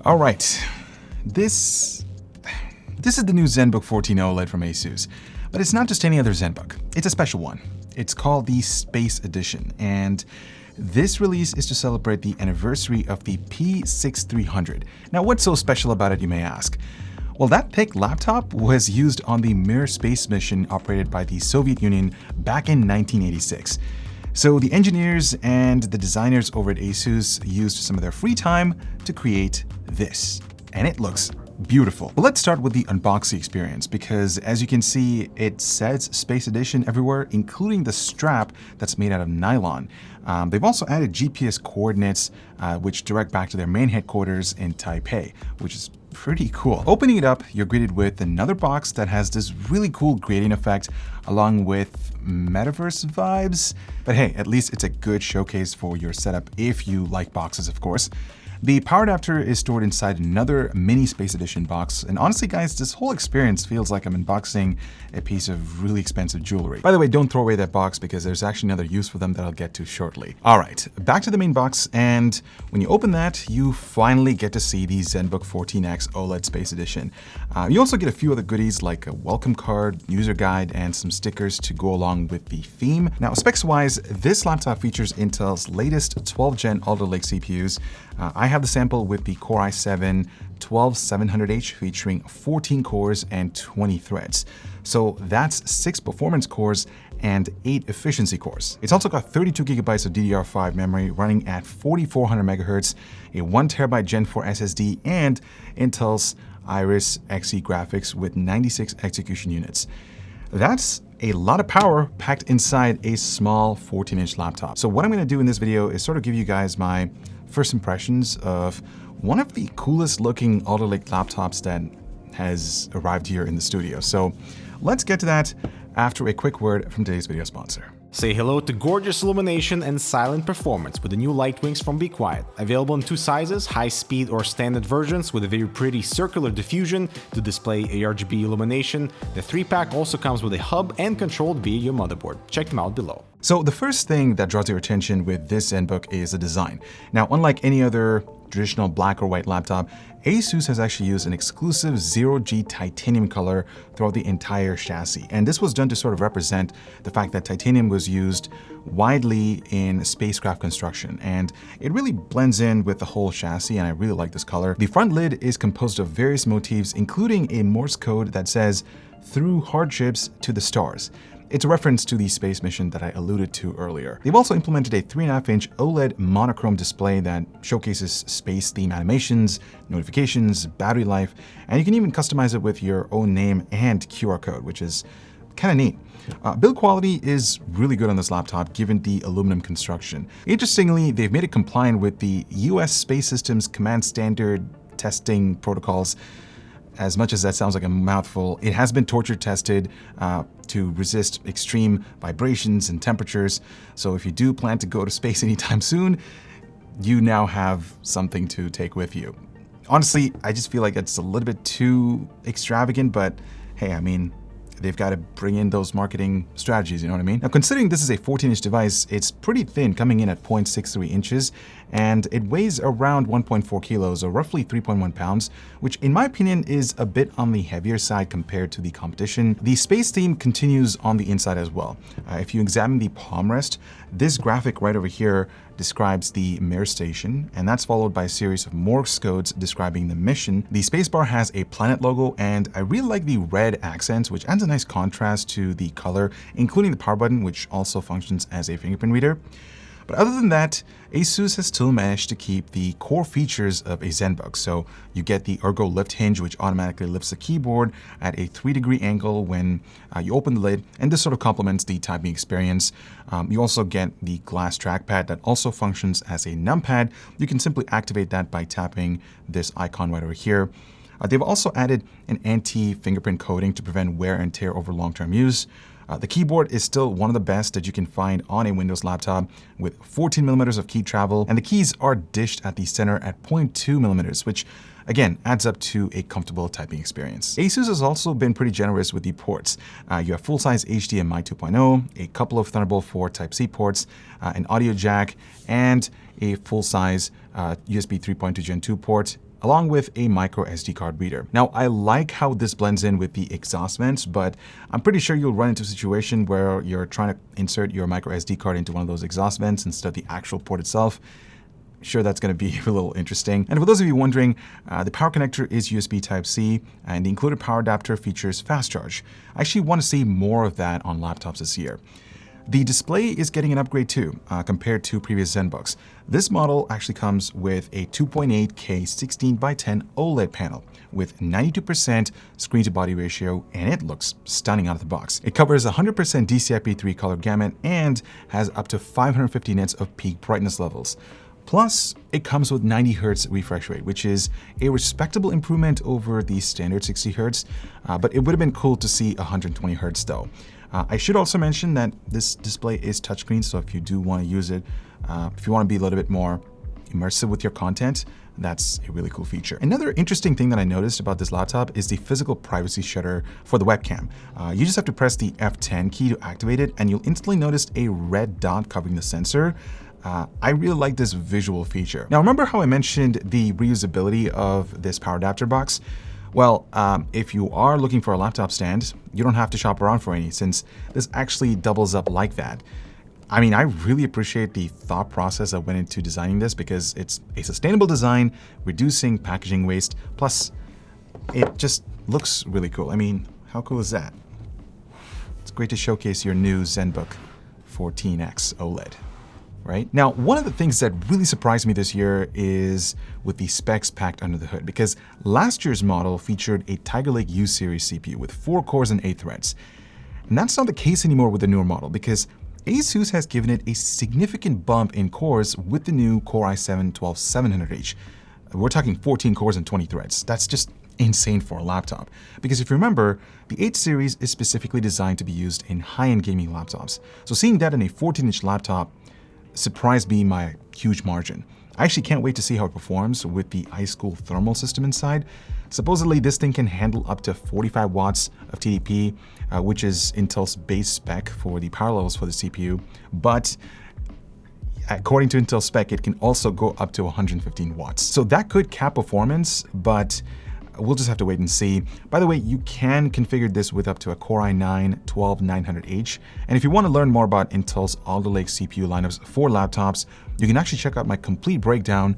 All right, this is the new Zenbook 14 OLED from ASUS, but it's not just any other Zenbook. It's a special one. It's called the Space Edition, and this release is to celebrate the anniversary of the P6300. Now, what's so special about it, you may ask? Well, that thick laptop was used on the Mir space mission operated by the Soviet Union back in 1986. So the engineers and the designers over at ASUS used some of their free time to create this, and it looks beautiful. Well, let's start with the unboxing experience because, as you can see, it says Space Edition everywhere, including the strap that's made out of nylon. They've also added GPS coordinates, which direct back to their main headquarters in Taipei, which is pretty cool. Opening it up, you're greeted with another box that has this really cool gradient effect along with metaverse vibes. But hey, at least it's a good showcase for your setup if you like boxes, of course. The power adapter is stored inside another mini Space Edition box, and honestly guys, this whole experience feels like I'm unboxing a piece of really expensive jewelry. By the way, don't throw away that box because there's actually another use for them that I'll get to shortly. All right, back to the main box, and when you open that, you finally get to see the Zenbook 14X OLED Space Edition. You also get a few other goodies like a welcome card, user guide, and some stickers to go along with the theme. Now, specs-wise, this laptop features Intel's latest 12th Gen Alder Lake CPUs. I have the sample with the Core i7-12700H featuring 14 cores and 20 threads. So that's 6 performance cores and 8 efficiency cores. It's also got 32 gigabytes of DDR5 memory running at 4400 megahertz, a 1 terabyte Gen 4 SSD, and Intel's Iris Xe graphics with 96 execution units. That's a lot of power packed inside a small 14-inch laptop. So what I'm gonna do in this video is sort of give you guys my first impressions of one of the coolest looking Alder Lake laptops that has arrived here in the studio. So let's get to that after a quick word from today's video sponsor. Say hello to gorgeous illumination and silent performance with the new Light Wings from Be Quiet. Available in 2 sizes, high-speed or standard versions with a very pretty circular diffusion to display RGB illumination. The 3-pack also comes with a hub and controlled via your motherboard. Check them out below. So the first thing that draws your attention with this Zenbook is the design. Now, unlike any other traditional black or white laptop, ASUS has actually used an exclusive 0G titanium color throughout the entire chassis. And this was done to sort of represent the fact that titanium was used widely in spacecraft construction. And it really blends in with the whole chassis, and I really like this color. The front lid is composed of various motifs, including a Morse code that says, "Through hardships to the stars." It's a reference to the space mission that I alluded to earlier. They've also implemented a 3.5-inch OLED monochrome display that showcases space-themed animations, notifications, battery life, and you can even customize it with your own name and QR code, which is kind of neat. Build quality is really good on this laptop given the aluminum construction. Interestingly, they've made it compliant with the US Space Systems Command Standard testing protocols. As much as that sounds like a mouthful, it has been torture tested to resist extreme vibrations and temperatures. So if you do plan to go to space anytime soon, you now have something to take with you. Honestly, I just feel like it's a little bit too extravagant, but hey, I mean, they've got to bring in those marketing strategies, you know what I mean? Now, considering this is a 14-inch device, it's pretty thin, coming in at 0.63 inches, and it weighs around 1.4 kilos, or roughly 3.1 pounds, which in my opinion is a bit on the heavier side compared to the competition. The space theme continues on the inside as well. If you examine the palm rest, this graphic right over here describes the Mir station, and that's followed by a series of Morse codes describing the mission. The spacebar has a planet logo, and I really like the red accents, which adds a nice contrast to the color, including the power button, which also functions as a fingerprint reader. But other than that, ASUS has still managed to keep the core features of a Zenbook. So you get the Ergo lift hinge, which automatically lifts the keyboard at a 3-degree angle when you open the lid, and this sort of complements the typing experience. You also get the glass trackpad that also functions as a numpad. You can simply activate that by tapping this icon right over here. They've also added an anti-fingerprint coating to prevent wear and tear over long-term use. The keyboard is still one of the best that you can find on a Windows laptop with 14 millimeters of key travel, and the keys are dished at the center at 0.2 millimeters, which again adds up to a comfortable typing experience. ASUS has also been pretty generous with the ports. You have full-size HDMI 2.0, a couple of Thunderbolt 4 Type-C ports, an audio jack, and a full-size USB 3.2 Gen 2 port, along with a micro SD card reader. Now, I like how this blends in with the exhaust vents, but I'm pretty sure you'll run into a situation where you're trying to insert your micro SD card into one of those exhaust vents instead of the actual port itself. Sure, that's going to be a little interesting. And for those of you wondering, the power connector is USB Type-C, and the included power adapter features fast charge. I actually want to see more of that on laptops this year. The display is getting an upgrade too, compared to previous Zenbooks. This model actually comes with a 2.8K 16:10 OLED panel with 92% screen-to-body ratio, and it looks stunning out of the box. It covers 100% DCI-P3 color gamut and has up to 550 nits of peak brightness levels. Plus, it comes with 90 Hz refresh rate, which is a respectable improvement over the standard 60 Hz, but it would have been cool to see 120 Hz though. I should also mention that this display is touchscreen, so if you do want to use it, if you want to be a little bit more immersive with your content, that's a really cool feature. Another interesting thing that I noticed about this laptop is the physical privacy shutter for the webcam. You just have to press the F10 key to activate it, and you'll instantly notice a red dot covering the sensor. I really like this visual feature. Now, remember how I mentioned the reusability of this power adapter box? Well, if you are looking for a laptop stand, you don't have to shop around for any, since this actually doubles up like that. I mean, I really appreciate the thought process that went into designing this, because it's a sustainable design, reducing packaging waste, plus it just looks really cool. I mean, how cool is that? It's great to showcase your new Zenbook 14X OLED. Right? Now, one of the things that really surprised me this year is with the specs packed under the hood, because last year's model featured a Tiger Lake U series CPU with 4 cores and 8 threads. And that's not the case anymore with the newer model, because ASUS has given it a significant bump in cores with the new Core i7-12700H. We're talking 14 cores and 20 threads. That's just insane for a laptop. Because if you remember, the 8 series is specifically designed to be used in high-end gaming laptops. So seeing that in a 14-inch laptop surprised me by a huge margin. I actually can't wait to see how it performs with the iSchool thermal system inside. Supposedly, this thing can handle up to 45 watts of TDP, which is Intel's base spec for the power levels for the CPU. But according to Intel spec, it can also go up to 115 watts. So that could cap performance, but we'll just have to wait and see. By the way, you can configure this with up to a Core i9-12900H. And if you want to learn more about Intel's Alder Lake CPU lineups for laptops, you can actually check out my complete breakdown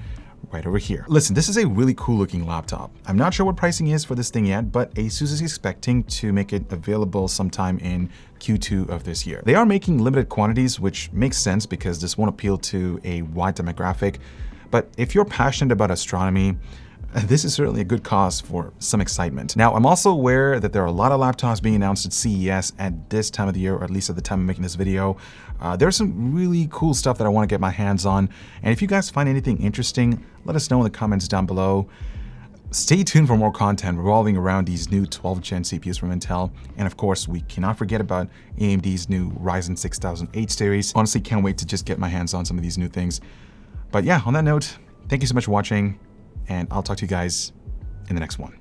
right over here. Listen, this is a really cool looking laptop. I'm not sure what pricing is for this thing yet, but ASUS is expecting to make it available sometime in Q2 of this year. They are making limited quantities, which makes sense because this won't appeal to a wide demographic. But if you're passionate about astronomy, this is certainly a good cause for some excitement. Now, I'm also aware that there are a lot of laptops being announced at CES at this time of the year, or at least at the time of making this video. There's some really cool stuff that I want to get my hands on. And if you guys find anything interesting, let us know in the comments down below. Stay tuned for more content revolving around these new 12th gen CPUs from Intel. And of course, we cannot forget about AMD's new Ryzen 6008 series. Honestly, can't wait to just get my hands on some of these new things. But yeah, on that note, thank you so much for watching, and I'll talk to you guys in the next one.